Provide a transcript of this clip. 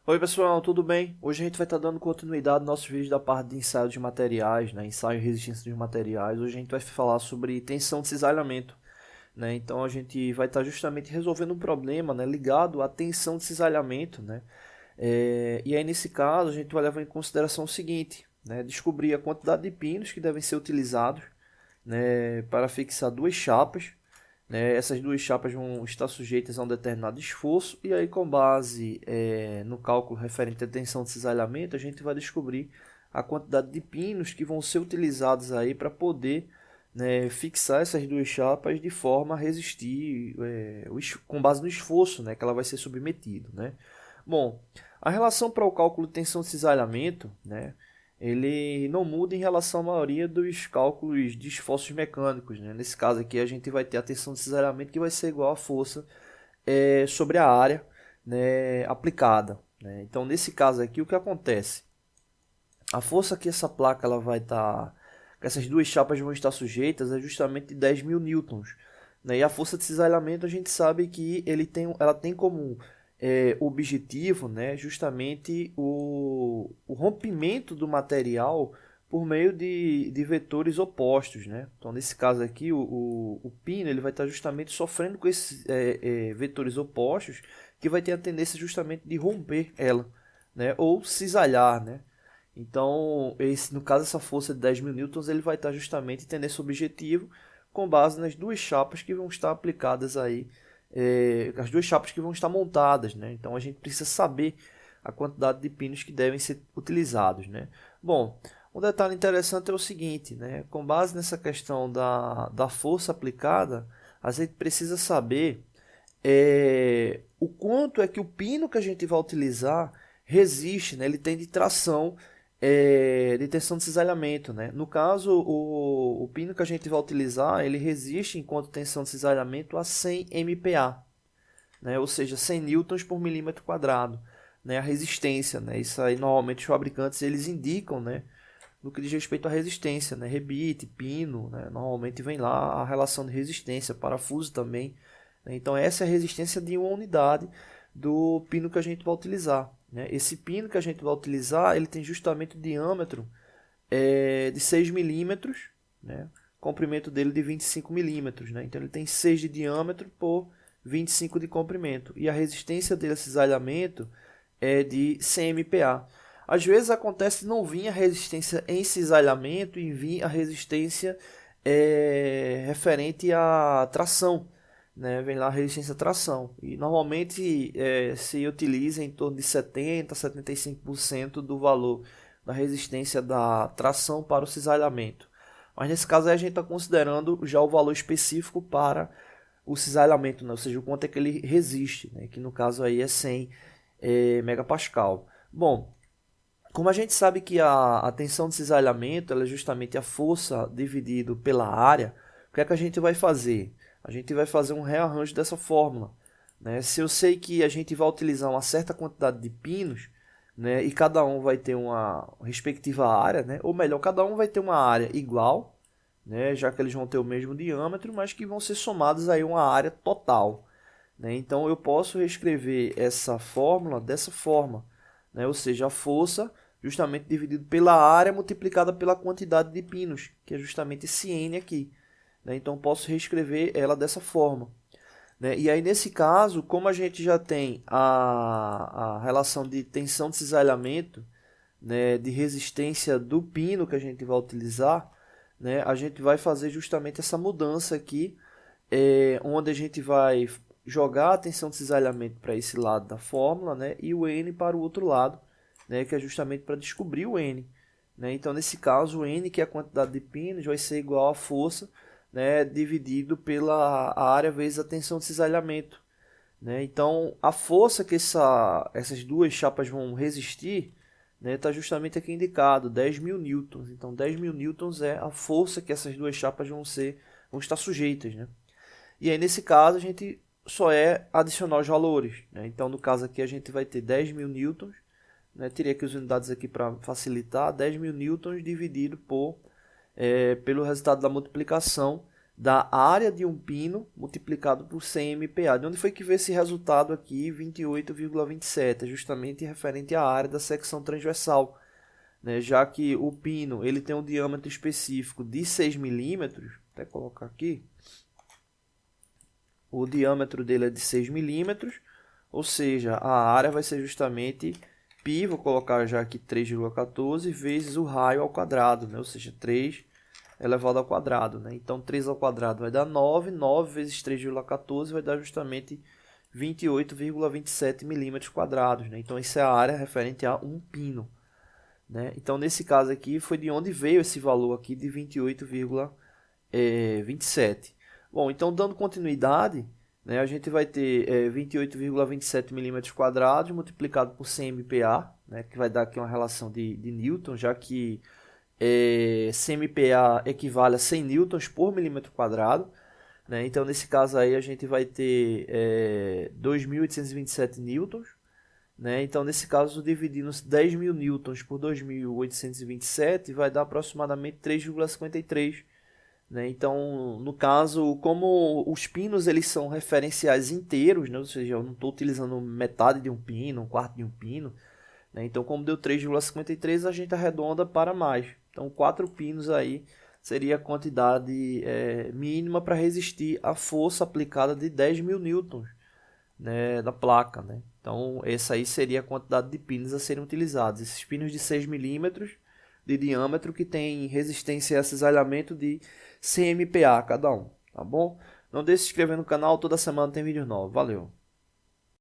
Oi pessoal, tudo bem? Hoje a gente vai estar dando continuidade aos nossos vídeos da parte de ensaio de materiais, né? Ensaio e resistência dos materiais. Hoje a gente vai falar sobre tensão de cisalhamento, né? Então a gente vai estar justamente resolvendo um problema, né? Ligado à tensão de cisalhamento, né? E aí nesse caso a gente vai levar em consideração o seguinte, né? Descobrir a quantidade de pinos que devem ser utilizados, né? Para fixar duas chapas, né? Essas duas chapas vão estar sujeitas a um determinado esforço, e aí, com base no cálculo referente à tensão de cisalhamento, a gente vai descobrir a quantidade de pinos que vão ser utilizados aí para poder, né, fixar essas duas chapas de forma a resistir, com base no esforço, né, que ela vai ser submetido, né? Bom, a relação para o cálculo de tensão de cisalhamento, né, ele não muda em relação à maioria dos cálculos de esforços mecânicos, né? Nesse caso aqui a gente vai ter a tensão de cisalhamento que vai ser igual à força sobre a área, né, aplicada, né? Então nesse caso aqui o que acontece? A força que essa placa ela vai estar, que essas duas chapas vão estar sujeitas é justamente de 10.000 newtons, né? E a força de cisalhamento a gente sabe que ela tem como objetivo, né, justamente o rompimento do material por meio de vetores opostos, né? Então nesse caso aqui o pino ele vai estar justamente sofrendo com esses vetores opostos, que vai ter a tendência justamente de romper ela, né, ou cisalhar, né? Então, no caso, essa força de 10.000 newtons, ele vai estar justamente tendo esse objetivo com base nas duas chapas que vão estar aplicadas aí, as duas chapas que vão estar montadas, né? Então, a gente precisa saber a quantidade de pinos que devem ser utilizados, né? Bom, um detalhe interessante é o seguinte, né? Com base nessa questão da força aplicada, a gente precisa saber o quanto é que o pino que a gente vai utilizar resiste, né? Ele tem de tração, de tensão de cisalhamento, né? No caso, o pino que a gente vai utilizar, ele resiste enquanto tensão de cisalhamento a 100 MPa, né? Ou seja, 100 newtons por milímetro quadrado, né? A resistência, né? Isso aí normalmente os fabricantes eles indicam, né? No que diz respeito à resistência, né? Rebite, pino, né? Normalmente vem lá a relação de resistência, parafuso também, né? Então essa é a resistência de uma unidade do pino que a gente vai utilizar, né? Esse pino que a gente vai utilizar, ele tem justamente o diâmetro de 6 milímetros, né? Comprimento dele de 25 milímetros, né? Então ele tem 6 de diâmetro por 25 de comprimento. E a resistência dele a cisalhamento é de 100 MPa. Às vezes acontece não vir a resistência em cisalhamento e vir a resistência referente à tração, né? Vem lá a resistência à tração. E normalmente se utiliza em torno de 70 a 75% do valor da resistência da tração para o cisalhamento. Mas nesse caso aí a gente está considerando já o valor específico para o cisalhamento, né? Ou seja, o quanto é que ele resiste, né? Que no caso aí é 100 megapascal. Bom, como a gente sabe que a tensão de cisalhamento ela é justamente a força dividido pela área, o que é que a gente vai fazer? A gente vai fazer um rearranjo dessa fórmula, né? Se eu sei que a gente vai utilizar uma certa quantidade de pinos, né, e cada um vai ter uma respectiva área, né, ou melhor, cada um vai ter uma área igual, né, já que eles vão ter o mesmo diâmetro, mas que vão ser somados aí uma área total, né? Então eu posso reescrever essa fórmula dessa forma, né? Ou seja, a força justamente dividido pela área multiplicada pela quantidade de pinos, que é justamente esse N aqui, né? Então posso reescrever ela dessa forma, né? E aí nesse caso, como a gente já tem a relação de tensão de cisalhamento, né, de resistência do pino que a gente vai utilizar, né, a gente vai fazer justamente essa mudança aqui, onde a gente vai jogar a tensão de cisalhamento para esse lado da fórmula, né, e o N para o outro lado, né, que é justamente para descobrir o N, né? Então, nesse caso, o N, que é a quantidade de pinos, vai ser igual à força, né, dividido pela área vezes a tensão de cisalhamento, né? Então, a força que essas duas chapas vão resistir, né, está justamente aqui indicado, 10.000 newtons. Então, 10.000 newtons é a força que essas duas chapas vão estar sujeitas, né? E aí, nesse caso, a gente só adicionar os valores, né? Então, no caso aqui, a gente vai ter 10.000 newtons, né? Tirei aqui as unidades aqui para facilitar, 10.000 newtons dividido pelo resultado da multiplicação, da área de um pino multiplicado por 100 MPa. De onde foi que veio esse resultado aqui, 28,27? É justamente referente à área da secção transversal, né? Já que o pino ele tem um diâmetro específico de 6 milímetros, até colocar aqui, o diâmetro dele é de 6 milímetros, ou seja, a área vai ser justamente π, vou colocar já aqui 3,14, vezes o raio ao quadrado, né? Ou seja, 3 elevado ao quadrado, né? Então, 3 ao quadrado vai dar 9, 9 vezes 3,14 vai dar justamente 28,27 milímetros quadrados, né? Então, essa é a área referente a um pino, né? Então, nesse caso aqui, foi de onde veio esse valor aqui de 28,27. Bom, então, dando continuidade, né, a gente vai ter 28,27 milímetros quadrados multiplicado por 100 MPa, né, que vai dar aqui uma relação de Newton, já que 100 MPa equivale a 100 newtons por milímetro quadrado, né? Então, nesse caso aí, a gente vai ter 2.827 newtons, né? Então, nesse caso, dividindo 10.000 newtons por 2.827 vai dar aproximadamente 3,53, né? Então, no caso, como os pinos eles são referenciais inteiros, né? Ou seja, eu não estou utilizando metade de um pino, um quarto de um pino, né? Então, como deu 3,53, a gente arredonda para mais. Então, 4 pinos aí seria a quantidade mínima para resistir à força aplicada de 10.000 newtons, né, da placa, né? Então, essa aí seria a quantidade de pinos a serem utilizados. Esses pinos de 6 milímetros de diâmetro que tem resistência a cisalhamento de 100 MPa cada um, tá bom? Não deixe de se inscrever no canal, toda semana tem vídeo novo. Valeu!